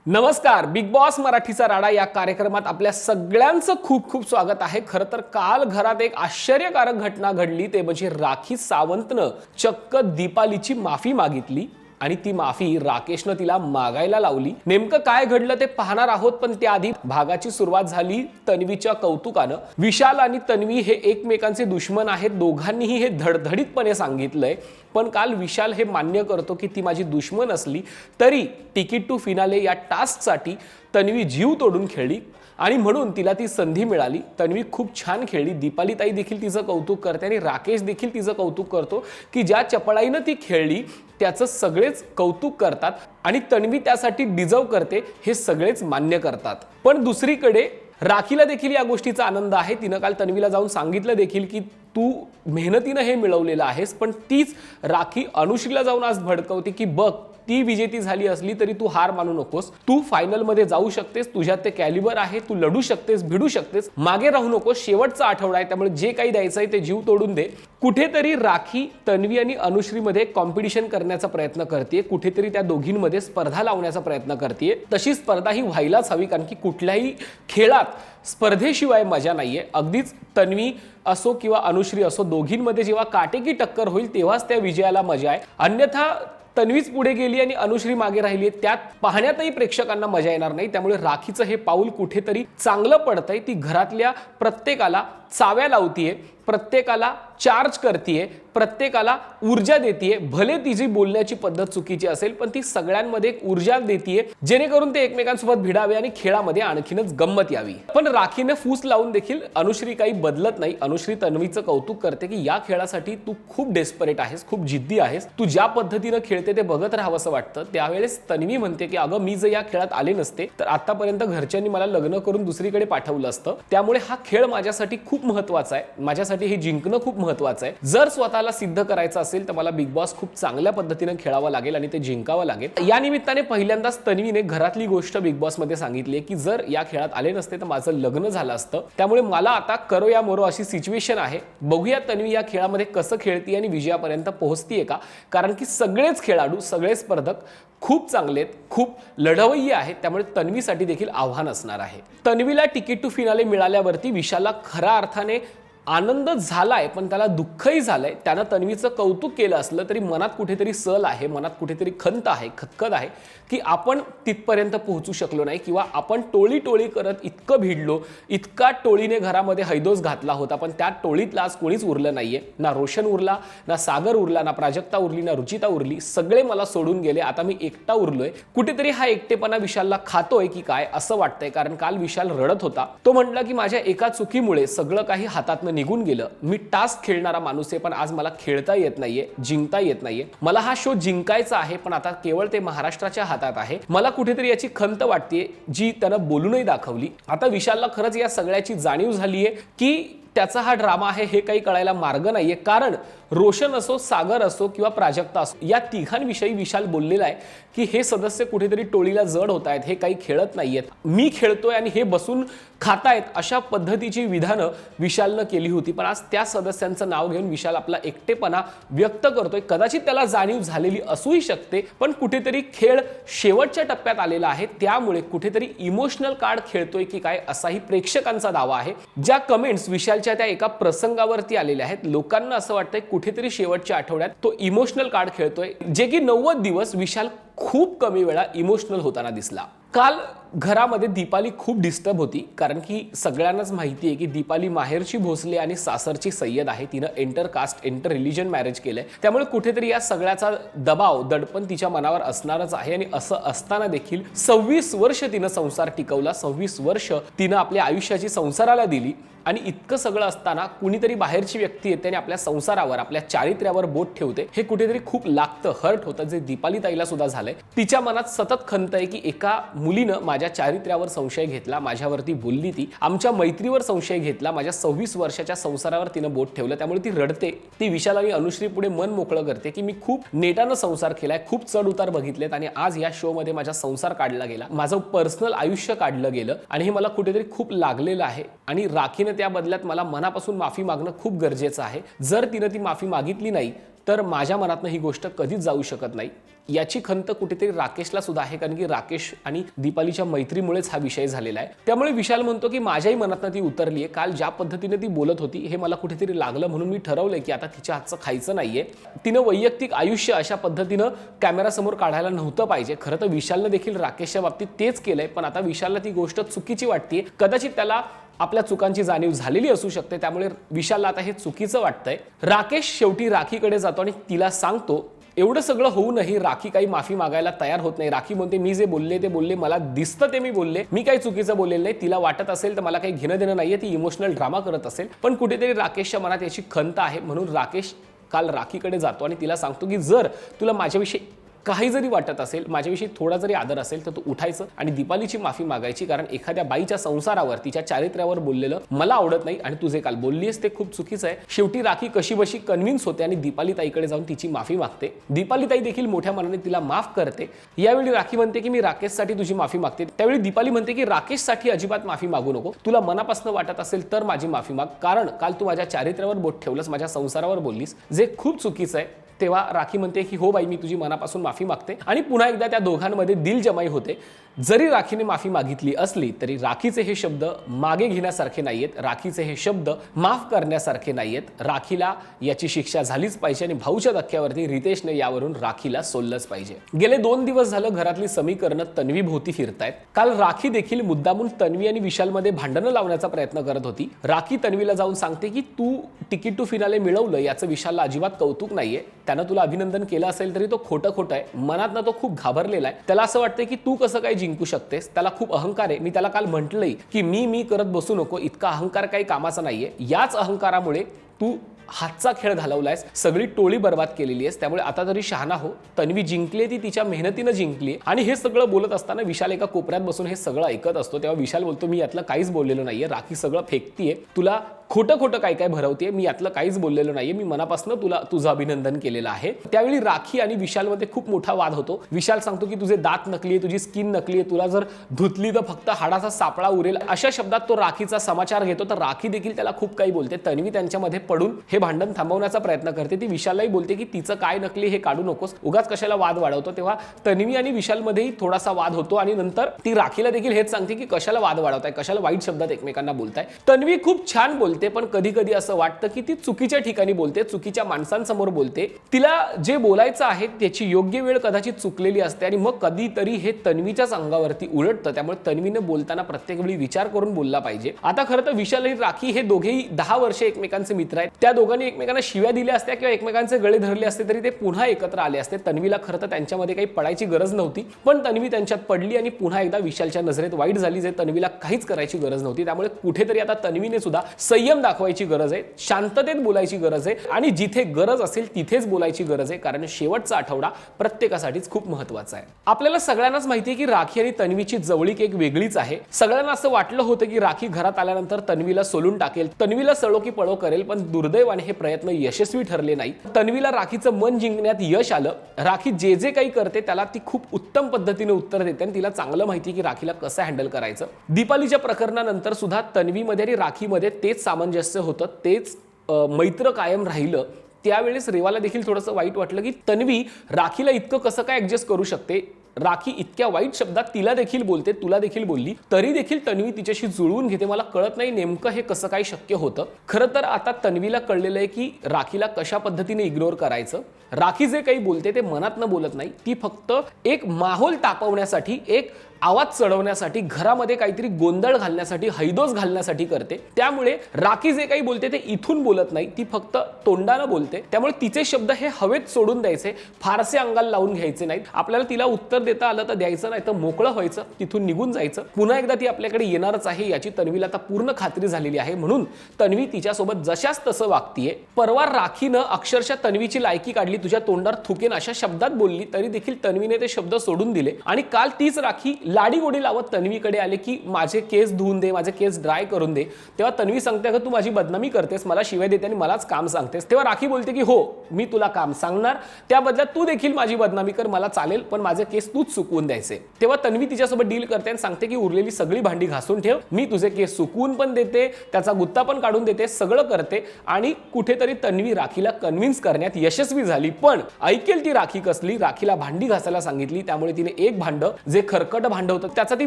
नमस्कार, big boss मराठीचा राडा या कार्यक्रमात आपल्या सगळ्यांचं खूप खूप स्वागत आहे। खरं तर काल घरात एक आश्चर्यकारक घटना घडली, ते म्हणजे राखी सावंतनं चक्क दीपालीची माफी मागितली आणि ती माफी राकेशनं तिला मागायला लावली। नेमकं काय घडलं ते पाहणार आहोत, पण त्याआधी भागाची सुरुवात झाली तन्वीच्या कौतुकानं। विशाल आणि तन्वी हे एकमेकांचे दुश्मन आहेत, दोघांनीही हे धडधडीतपणे सांगितलंय। पण काल विशाल हे मान्य करतो की ती माझी दुश्मन असली तरी तिकीट टू फिनाले या टास्कसाठी तन्वी जीव तोडून खेळली आणि म्हणून तिला ती संधी मिळाली। तन्वी खूप छान खेळली, दीपाली ताई देखील तिचं कौतुक करते आणि राकेश देखील तिचं कौतुक करतो की ज्या चपळाईनं ती खेळली त्याचं सगळेच कौतुक करतात आणि तन्वी त्यासाठी डिझर्व करते हे सगळेच मान्य करतात। पण दुसरीकडे राखीला देखील या गोष्टीचा आनंद आहे। तिनं काल तन्वीला जाऊन सांगितलं देखील की तू मेहनतीनं हे मिळवलेलं आहेस, पण तीच राखी अनुश्रीला जाऊन आज भडकवते की बघ, ती विजेती झाली असली तरी तू हार मानू नकोस, तू फायनल मध्ये जाऊ शकतेस, तुझ्यात ते कॅलिबर आहे, तू लढू शकतेस, भिडू शकतेस, मागे राहू नकोस, शेवटचा आठवडा आहे, त्यामुळे जे काही द्यायचंय ते जीव तोडून दे। कुठेतरी राखी तन्वी आणि अनुश्रीमध्ये कॉम्पिटिशन करण्याचा प्रयत्न करते, कुठेतरी त्या दोघींमध्ये स्पर्धा लावण्याचा प्रयत्न करते। तशी स्पर्धा ही व्हायलाच हवी, कारण की कुठल्याही खेळात स्पर्धेशिवाय मजा नाहीये। अगदीच तन्वी असो किंवा अनुश्री असो, दोघींमध्ये जेव्हा काटेकी टक्कर होईल तेव्हाच त्या विजयाला मजा आहे। अन्यथा तन्वीच पुढे गेली आणि अनुश्री मागे राहिली, त्यात पाहण्यातही प्रेक्षकांना मजा येणार नाही। त्यामुळे राखीचं हे पाऊल कुठेतरी चांगलं पडतंय। ती घरातल्या प्रत्येकाला चाव्या लावतीये, प्रत्येकाला चार्ज करतीये, प्रत्येकाला ऊर्जा देतीये। भले तिची बोलण्याची पद्धत चुकीची असेल, पण ती सगळ्यांमध्ये एक ऊर्जा देतीये जेणेकरून ते एकमेकांसोबत भिडावे आणि खेळामध्ये आणखीनच गंमत यावी। पण राखीने फूस लावून देखील अनुश्री काही बदलत नाही। अनुश्री तन्वीचं कौतुक करते की या खेळासाठी तू खूप डेस्परेट आहेस, खूप जिद्दी आहेस, तू ज्या पद्धतीनं खेळते ते बघत राहावंसं वाटतं। त्यावेळेस तन्वी म्हणते की अगं, मी जर या खेळात आले नसते तर आतापर्यंत घरच्यांनी मला लग्न करून दुसरीकडे पाठवलं असतं। त्यामुळे हा खेळ माझ्यासाठी खूप महत्त्वाचा आहे, माझ्यासाठी हे जिंकणं खूप महत्त्वाचं आहे। जर स्वतःला सिद्ध करायचं असेल तर मला बिग बॉस खूप चांगल्या पद्धतीने खेळावं लागेल आणि ते जिंकावं लागेल। या निमित्ताने पहिल्यांदाच तन्वीने घरातली गोष्ट बिग बॉस मध्ये सांगितली की जर या खेळात आले नसते तर माझं लग्न झालं असतं, त्यामुळे मला आता करो या मरो अशी सिच्युएशन आहे। बघूया तन्वी या खेळामध्ये कसं खेळते आणि विजयापर्यंत पोहोचतीये का, कारण की सगळेच खेळाडू, सगळे स्पर्धक खूप चांगले आहेत, खूप लढवय्ये आहेत, त्यामुळे तन्वीसाठी देखील आव्हान असणार आहे। तन्वीला तिकीट टू फिनाले मिळाल्यावरती विशालला खऱ्या अर्थाने आनंद झालाय, पण त्याला दुःखही झालंय। त्यानं तन्वीचं कौतुक केलं असलं तरी मनात कुठेतरी सल आहे, मनात कुठेतरी खंत आहे, खदखद आहे की आपण तिथपर्यंत पोहोचू शकलो नाही, किंवा आपण टोळी टोळी करत इतकं भिडलो, इतका टोळीने घरामध्ये हैदोस घातला होता, पण त्या टोळीतला आज कोणीच उरलं नाहीये। ना रोशन उरला, ना सागर उरला, ना प्राजक्ता उरली, ना रुचिता उरली, सगळे मला सोडून गेले, आता मी एकटा उरलोय। कुठेतरी हा एकटेपणा विशालला खातोय की काय असं वाटतंय, कारण काल विशाल रडत होता। तो म्हटला की माझ्या एका चुकीमुळे सगळं काही हातात निघून गेलं, मी टास्क खेळणारा माणूस आहे, पण आज मला खेळता येत नाहीये, जिंकता येत नाहीये। मला हा शो जिंकायचा आहे, पण आता केवळ ते महाराष्ट्राच्या हातात आहे। मला कुठेतरी याची खंत वाटते, जी त्यानं बोलूनही दाखवली। आता विशालला खरंच या सगळ्याची जाणीव झालीये की त्याचा हा ड्रामा आहे हे काही कळायला मार्ग नाहीये, कारण रोशन असो, सागर असो किंवा प्राजक्ता असो, या तिघांविषयी विशाल बोललेला आहे की हे सदस्य कुठेतरी टोळीला जड होत आहेत, हे काही खेळत नाहीयेत, मी खेळतोय आणि हे बसून खातायत, अशा पद्धतीची विधानं विशालनं केली होती। पण आज त्या सदस्यांचं नाव घेऊन विशाल आपला एकटेपणा व्यक्त करतोय। कदाचित त्याला जाणीव झालेली असूही शकते, पण कुठेतरी खेळ शेवटच्या टप्प्यात आलेला आहे, त्यामुळे कुठेतरी इमोशनल कार्ड खेळतोय की काय असाही प्रेक्षकांचा दावा आहे। ज्या कमेंट्स विशालच्या त्या एका प्रसंगावरती आलेल्या आहेत, लोकांना असं वाटतंय कुठेतरी शेवटच्या आठवड्यात तो इमोशनल कार्ड खेळतोय, जे की 90 दिवस विशाल खूप कमी वेळा इमोशनल होताना दिसला। काल घरामध्ये दीपाली खूप डिस्टर्ब होती, कारण की सगळ्यांनाच माहिती आहे की दीपाली माहेरची भोसले आणि सासरची सय्यद आहे। तिनं inter caste, inter religion marriage केलंय, त्यामुळे कुठेतरी या सगळ्याचा दबाव, दडपण तिच्या मनावर असणारच आहे। आणि असं असताना देखील 26 वर्ष तिनं संसार टिकवला, 26 वर्ष तिनं आपल्या आयुष्याची संसाराला दिली, आणि इतकं सगळं असताना कुणीतरी बाहेरची व्यक्ती येते आणि आपल्या संसारावर, आपल्या चारित्र्यावर बोट ठेवते, हे कुठेतरी खूप लागतं, हर्ट होतं, जे दीपाली ताईला सुद्धा झालंय। तिच्या मनात सतत खंत आहे की एका मुलीनं माझ्या चारित्र्यावर संशय घेतला, माझ्यावरती बोलली, ती आमच्या मैत्रीवर संशय घेतला, माझ्या 26 वर्षाच्या संसारावर तिनं बोट ठेवलं, त्यामुळे ती रडते। ती विशाल आणि अनुश्री पुढे मन मोकळं करते की मी खूप नेटानं संसार केलाय, खूप चढ उतार बघितलेत, आणि आज या शो मध्ये माझा संसार काढला गेला, माझं पर्सनल आयुष्य काढलं गेलं, आणि हे मला कुठेतरी खूप लागलेलं आहे, आणि राखीने त्या बदल्यात मला मनापासून माफी मागणं खूप गरजेचं आहे। जर तिने ती माफी मागितली नाही तर माझ्या मनातनं ही गोष्ट कधीच जाऊ शकत नाही। याची खंत कुठेतरी राकेशला सुद्धा आहे, कारण की राकेश आणि दीपालीच्या मैत्रीमुळेच हा विषय झालेला आहे। त्यामुळे विशाल म्हणतो की माझ्याही मनातनं ती उतरली आहे। काल ज्या पद्धतीने ती बोलत होती हे मला कुठेतरी लागलं, म्हणून मी ठरवलंय की आता तिच्या हातचं खायचं नाहीये। तिनं वैयक्तिक आयुष्य अशा पद्धतीनं कॅमेरासमोर काढायला नव्हतं पाहिजे। खरं तर विशालनं देखील राकेशच्या बाबतीत तेच केलंय, पण आता विशालला ती गोष्ट चुकीची वाटते। कदाचित त्याला आपल्या चुकांची जाणीव झालेली असू शकते, त्यामुळे विशालला आता हे चुकीचं वाटतंय। राकेश शेवटी राखीकडे जातो आणि तिला सांगतो, एवढं सगळं होऊनही राखी काही माफी मागायला तयार होत नाही। राखी म्हणते मी जे बोलले ते बोलले, मला दिसतं ते मी बोलले, मी काही चुकीचं बोललेलं नाही। तिला वाटत असेल तर मला काही घेणं देणं नाहीये, ती इमोशनल ड्रामा करत असेल, पण कुठेतरी राकेशच्या मनात याची खंत आहे। म्हणून राकेश काल राखीकडे जातो आणि तिला सांगतो की जर तुला माझ्याविषयी काही जरी वाटत असेल, माझ्याविषयी थोडा जरी आदर असेल, तर तू उठायचं आणि दीपालीची माफी मागायची, कारण एखाद्या बाईच्या संसारावर, तिच्या चारित्र्यावर बोललेलं मला आवडत नाही आणि तू जे काल बोललीस ते खूप चुकीचं आहे। शेवटी राखी कशीबशी कन्व्हिन्स होते आणि दीपाली ताईकडे जाऊन तिची माफी मागते। दीपाली ताई देखील मोठ्या मनाने तिला माफ करते। यावेळी राखी म्हणते की मी राकेशसाठी तुझी माफी मागते। त्यावेळी दीपाली म्हणते की राकेशसाठी अजिबात माफी मागू नको, तुला मनापासून वाटत असेल तर माझी माफी माग, कारण काल तू माझ्या चारित्र्यावर बोट ठेवलंस, माझ्या संसारावर बोललीस, जे खूप चुकीचं आहे। तेव्हा राखी म्हणते की हो बाई, मी तुझी मनापासून माफी मागते आणि पुन्हा एकदा त्या दोघांमध्ये दिलजमाई होते। जरी राखीने माफी मागितली असली तरी राखीचे हे शब्द मागे घेण्यासारखे नाहीयेत, राखीचे हे शब्द माफ करण्यासारखे नाहीयेत। राखीला याची शिक्षा झालीच पाहिजे आणि भाऊच्या धक्क्यावरती रितेशने यावरून राखीला सोललंच पाहिजे। गेले 2 दिवस झालं घरातली समीकरणं तन्वी भोवती फिरतायत। काल राखी देखील मुद्दामून तन्वी आणि विशालमध्ये भांडणं लावण्याचा प्रयत्न करत होती। राखी तन्वीला जाऊन सांगते की तू तिकीट टू फिनाले मिळवलं याचं विशालला अजिबात कौतुक नाहीये, त्यानं तुला अभिनंदन केलं असेल तरी तो खोटं आहे। मनातनं तो खूप घाबरलेला आहे, त्याला असं वाटतंय की तू कसं काय जिंकू शकतेस, त्याला खूप अहंकार आहे। मी त्याला काल म्हटलंय की मी करत बसू नको, इतका अहंकार काही कामाचा नाहीये। याच अहंकारामुळे तू हातचा खेळ घालवलायस, सगळी टोळी बर्बाद केलेली आहेस, त्यामुळे आता तरी शहाणा हो। तन्वी जिंकली, ती तिच्या मेहनतीनं जिंकली। आणि हे सगळं बोलत असताना विशाल एका कोपऱ्यात बसून हे सगळं ऐकत असतो। तेव्हा विशाल बोलतो मी यातलं काहीच बोललेलो नाहीये, राखी सगळं फेकतीये, तुला खोटं काय भरवतेय, मी यातलं काहीच बोललेलो नाहीये, मी मनापासून तुला तुझं अभिनंदन केलेलं आहे। त्यावेळी राखी आणि विशालमध्ये खूप मोठा वाद होतो। विशाल सांगतो की तुझे दात नकली आहे, तुझी स्किन नकली आहे, तुला जर धुतली तर फक्त हाडाचा सापळा उरेल, अशा शब्दात तो राखीचा समाचार घेतो। तर राखी देखील त्याला खूप काही बोलते। तन्वी त्यांच्यामध्ये पडून हे भांडण थांबवण्याचा प्रयत्न करते। ती विशाललाही बोलते की तिचं काय नकली हे काढू नकोस, उगाच कशाला वाद वाढवतो। तेव्हा तन्वी आणि विशालमध्येही थोडासा वाद होतो आणि नंतर ती राखीला देखील हेच सांगते की कशाला वाद वाढवताय, कशाला वाईट शब्दात एकमेकांना बोलताय। तन्वी खूप छान बोलते, पण कधी कधी असं वाटतं की ती चुकीच्या ठिकाणी बोलते, चुकीच्या माणसांसमोर बोलते। तिला जे बोलायचं आहे त्याची योग्य वेळ कदाचित चुकलेली असते आणि मग कधीतरी हे तन्वीच्याच अंगावरती उलटतं। त्यामुळे तन्वीने बोलताना प्रत्येक वेळी विचार करून बोलला पाहिजे। आता खरं तर विशाल आणि राखी हे दोघेही 10 वर्ष एकमेकांचे मित्र आहेत। त्या दोघांनी एकमेकांना शिव्या दिल्या असत्या किंवा एकमेकांचे गळे धरले असते तरी ते पुन्हा एकत्र आले असते। तन्वीला खरं तर त्यांच्यामध्ये काही पडायची गरज नव्हती, पण तन्वी त्यांच्यात पडली आणि पुन्हा एकदा विशालच्या नजरेत वाईट झाली, जे तन्वीला काहीच करायची गरज नव्हती। त्यामुळे कुठेतरी आता तन्वीने सुद्धा संयम दाखवायची गरज आहे, शांततेत बोलायची गरज आहे आणि जिथे गरज असेल तिथेच बोलायची गरज आहे, कारण शेवटचा आठवडा प्रत्येकासाठीच खूप महत्त्वाचा आहे। आपल्याला सगळ्यांनाच माहिती आहे की राखी आणि तन्वीची जवळीक एक वेगळीच आहे। सगळ्यांना असं वाटलं होतं की राखी घरात आल्यानंतर तन्वीला सोलून टाकेल, तन्वीला सळो की पळो करेल, पण दुर्दैवाने हे प्रयत्न यशस्वी ठरले नाही। तन्वीला राखीचं मन जिंकण्यात यश आलं। राखी जे काही करते त्याला ती खूप उत्तम पद्धतीने उत्तर देते आणि तिला चांगलं माहिती की राखीला कसं हँडल करायचं। दीपालीच्या प्रकरणानंतर सुद्धा तन्वीमध्ये आणि राखीमध्ये तेच सामंजस्य होतं, तेच मैत्र कायम राहिलं। त्यावेळेस रेवाला देखील थोडंसं वाईट वाटलं की तन्वी राखीला इतकं कसं काय ऍडजस्ट करू शकते, राखी इतक्या वाईट शब्दात तिला देखील बोलते, तुला देखील बोलली, तरी देखील तन्वी तिच्याशी जुळवून घेते। मला कळत नाही नेमकं हे कसं काय शक्य होतं। खरं तर आता तन्वीला कळलेलं आहे की राखीला कशा पद्धतीने इग्नोर करायचं। राखी जे काही बोलते ते मनातनं बोलत नाही, ती फक्त एक माहोल तापवण्यासाठी, एक आवाज चढवण्यासाठी, घरामध्ये काहीतरी गोंधळ घालण्यासाठी, हैदोस घालण्यासाठी करते। त्यामुळे राखी जे काही बोलते ते इथून बोलत नाही, ती फक्त तोंडानं बोलते। त्यामुळे तिचे शब्द हे हवेत सोडून द्यायचे, फारसे अंगाला लावून घ्यायचे नाहीत। आपल्याला तिला उत्तर देता आलं तर द्यायचं, नाही तर मोकळं व्हायचं, तिथून निघून जायचं। पुन्हा एकदा ती आपल्याकडे येणारच आहे याची तन्वीला आता पूर्ण खात्री झालेली आहे, म्हणून तन्वी तिच्यासोबत जशाच तसं वागतीये। परवा राखीनं अक्षरशः तन्वीची लायकी काढली, तुझ्या तोंडावर थुकेन अशा शब्दात बोलली, तरी देखील तन्वीने ते शब्द सोडून दिले आणि काल तीच राखी लाडी गोडी लावत तन्वीकडे आले की माझे केस धुवून दे, माझे केस ड्राय करून दे. तेव्हा तन्वी सांगते अगं तू माझी बदनामी करतेस, मला शिवाय देते आणि मलाच काम सांगतेस. तेव्हा राखी बोलते की हो मी तुला काम सांगणार, त्या बदल्यात तू देखील माझी बदनामी कर, मला चालेल, पण माझे केस तूच सुकवून द्यायचे. तेव्हा तन्वी तिच्यासोबत डील करते आणि सांगते की उरलेली सगळी भांडी घासून ठेव, मी तुझे केस सुकवून पण देते, त्याचा गुत्ता पण काढून देते, सगळं करते. आणि कुठेतरी तन्वी राखीला कन्व्हिन्स करण्यात यशस्वी झाली. पण ऐकेल ती राखी कसली, राखीला भांडी घासायला सांगितली, त्यामुळे तिने एक भांड जे खरकट भांड होतं त्याचा ती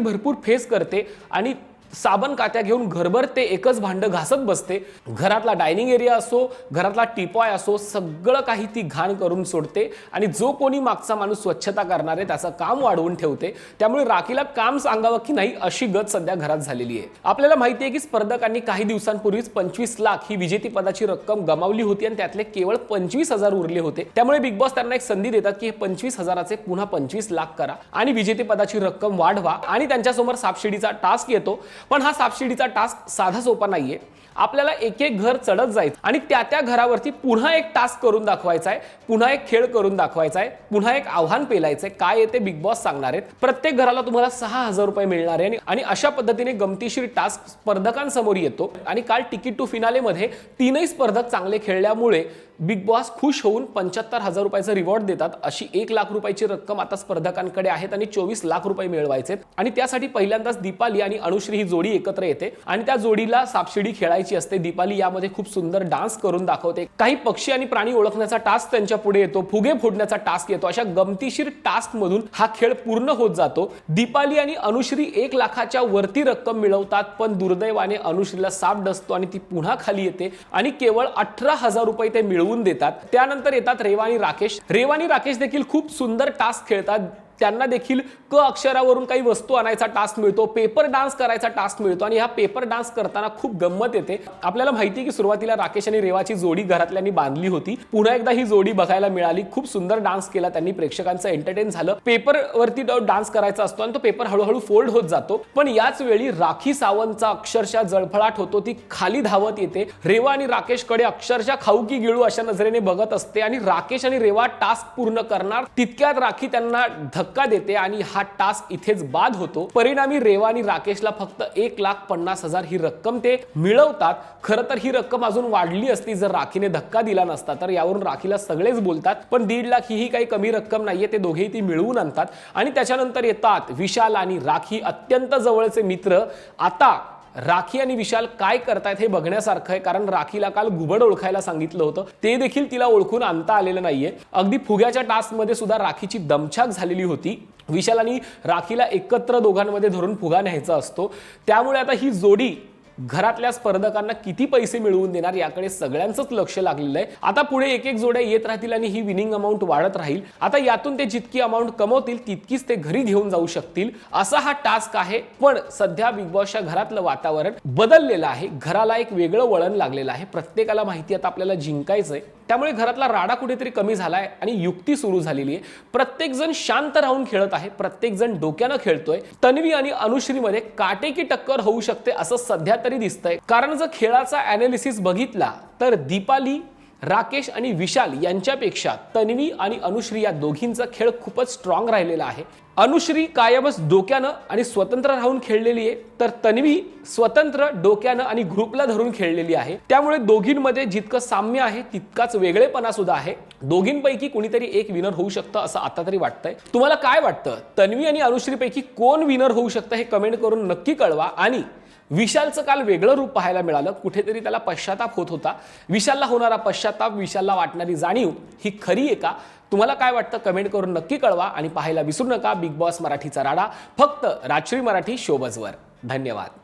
भरपूर फेस करते आणि साबण कात्या घेऊन घरभर ते एकच भांड घासत बसते. घरातला डायनिंग एरिया असो, घरातला टिपॉय असो, सगळं काही ती घाण करून सोडते आणि जो कोणी मागचा माणूस स्वच्छता करणार आहे त्याचं काम वाढवून ठेवते. त्यामुळे राखीला काम सांगावं की नाही अशी गत सध्या घरात झालेली आहे. आपल्याला माहिती आहे की स्पर्धकांनी काही दिवसांपूर्वीच 25 लाख ही विजेतेपदाची रक्कम गमावली होती आणि त्यातले केवळ 25,000 उरले होते. त्यामुळे बिग बॉस त्यांना एक संधी देतात की 25,000चे पुन्हा 25 लाख करा आणि विजेतेपदाची रक्कम वाढवा. आणि त्यांच्यासमोर सापशिडीचा टास्क येतो. पण हा सापशिडीचा टास्क साधा सोपा नाहीये. आपल्याला एक एक घर चढत जायचं आणि त्या घरावरती पुन्हा एक टास्क करून दाखवायचा आहे, पुन्हा एक खेळ करून दाखवायचा आहे, पुन्हा एक आव्हान पेलायचंय. काय येते बिग बॉस सांगणार आहेत. प्रत्येक घराला तुम्हाला 6,000 रुपये मिळणार आहे आणि अशा पद्धतीने गमतीशीर टास्क स्पर्धकांसमोर येतो. आणि काल तिकीट टू फिनाले मध्ये तीनही स्पर्धक चांगले खेळल्यामुळे बिग बॉस खुश होऊन 75,000 रुपयाचं रिवॉर्ड देतात. अशी 1 लाख रुपयाची रक्कम आता स्पर्धकांकडे आहेत आणि 24 लाख रुपये मिळवायचे. आणि त्यासाठी पहिल्यांदाच दीपाली आणि अनुश्री ही जोडी एकत्र येते आणि त्या जोडीला सापशिडी खेळायची असते. दीपाली यामध्ये खूप सुंदर डान्स करून दाखवते. काही पक्षी आणि प्राणी ओळखण्याचा टास्क त्यांच्या पुढे येतो, फुगे फोडण्याचा टास्क येतो. अशा गमतीशीर टास्क मधून हा खेळ पूर्ण होत जातो. दीपाली आणि अनुश्री 1 लाखाच्या वरती रक्कम मिळवतात, पण दुर्दैवाने अनुश्रीला साप डसतो आणि ती पुन्हा खाली येते आणि केवळ 18,000 रुपये ते मिळवून देतात. त्यानंतर येतात रेवा आणि राकेश. रेवा आणि राकेश देखील खूप सुंदर टास्क खेळतात. त्यांना देखील क अक्षरावरून काही वस्तू आणायचा टास्क मिळतो, पेपर डान्स करायचा टास्क मिळतो आणि हा पेपर डान्स करताना खूप गंमत येते. आपल्याला माहिती आहे की सुरुवातीला राकेश आणि रेवाची जोडी घरातल्यांनी बांधली होती. पुन्हा एकदा ही जोडी बघायला मिळाली. खूप सुंदर डान्स केला त्यांनी, प्रेक्षकांचं एंटरटेन झालं. पेपर वरती डान्स करायचा असतो आणि तो पेपर हळूहळू फोल्ड होत जातो. पण याच वेळी राखी सावंतचा अक्षरशः जळफळाट होतो. ती खाली धावत येते. रेवा आणि राकेशकडे अक्षरशः खाऊ की गिळू अशा नजरेने बघत असते आणि राकेश आणि रेवा टास्क पूर्ण करणार तितक्यात राखी त्यांना धक्का देते आणि हा टास्क इथेच बाद होतो. परिणामी रेवा आणि राकेशला फक्त 1,50,000 ही रक्कम ते मिळवतात. खरं तर ही रक्कम अजून वाढली असती जर राखीने धक्का दिला नसता. तर यावरून राखीला सगळेच बोलतात, पण 1.5 लाख ही काही कमी रक्कम नाहीये. ते दोघेही ती मिळवून आणतात. आणि त्याच्यानंतर येतात विशाल आणि राखी, अत्यंत जवळचे मित्र. आता राखी आणि विशाल काय करतायत हे बघण्यासारखं आहे, कारण राखीला काल घुबड ओळखायला सांगितलं होतं, ते देखील तिला ओळखून आणता आलेलं नाहीये. अगदी फुग्याच्या टास्क मध्ये सुद्धा राखीची दमछाक झालेली होती. विशाल आणि राखीला एकत्र दोघांमध्ये धरून फुगा न्यायचा असतो. त्यामुळे आता ही जोडी घरातल्या स्पर्धकांना किती पैसे मिळवून देणार याकडे सगळ्यांचंच लक्ष लागलेलं आहे. आता पुढे एक एक जोड्या येत राहतील आणि ही विनिंग अमाऊंट वाढत राहील. आता यातून ते जितकी अमाऊंट कमवतील तितकीच ते घरी घेऊन जाऊ शकतील, असा हा टास्क आहे. पण सध्या बिग बॉसच्या घरातलं वातावरण बदललेलं आहे. घराला एक वेगळं वळण लागलेलं आहे. प्रत्येकाला माहिती आता आपल्याला जिंकायचंय. त्यामुळे घरातला राडा कुठेतरी कमी झालाय आणि युक्ती सुरू झालेली आहे. प्रत्येक जण शांत राहून खेळत आहे, प्रत्येक जण डोक्यानं खेळतोय. तन्वी आणि अनुश्रीमध्ये काटेकी टक्कर होऊ शकते असं सध्या तरी दिसतंय. कारण जर खेळाचा अनालिसिस बघितला तर दीपाली, राकेश आणि विशाल यांच्यापेक्षा तन्वी आणि अनुश्री या दोघींचा खेळ खूपच स्ट्रॉंग राहिलेला आहे. अनुश्री कायमच डोक्यानं आणि स्वतंत्र राहून खेळलेली आहे, तर तन्वी स्वतंत्र, डोक्यानं आणि ग्रुपला धरून खेळलेली आहे. त्यामुळे दोघींमध्ये जितकं साम्य आहे तितकाच वेगळेपणा सुद्धा आहे. दोघींपैकी कुणीतरी एक विनर होऊ शकतं असं आता तरी वाटतंय. तुम्हाला काय वाटतं, तन्वी आणि अनुश्रीपैकी कोण विनर होऊ शकतं हे कमेंट करून नक्की कळवा. आणि विशालचं काल वेगळं रूप पाहायला मिळालं. कुठेतरी त्याला पश्चाताप होत होता. विशालला होणारा पश्चाताप, विशालला वाटणारी जाणीव ही खरी आहे का? तुम्हाला काय वाटतं कमेंट करून नक्की कळवा. आणि पाहायला विसरू नका बिग बॉस मराठीचा राडा, फक्त राजश्री मराठी शोबजवर. धन्यवाद.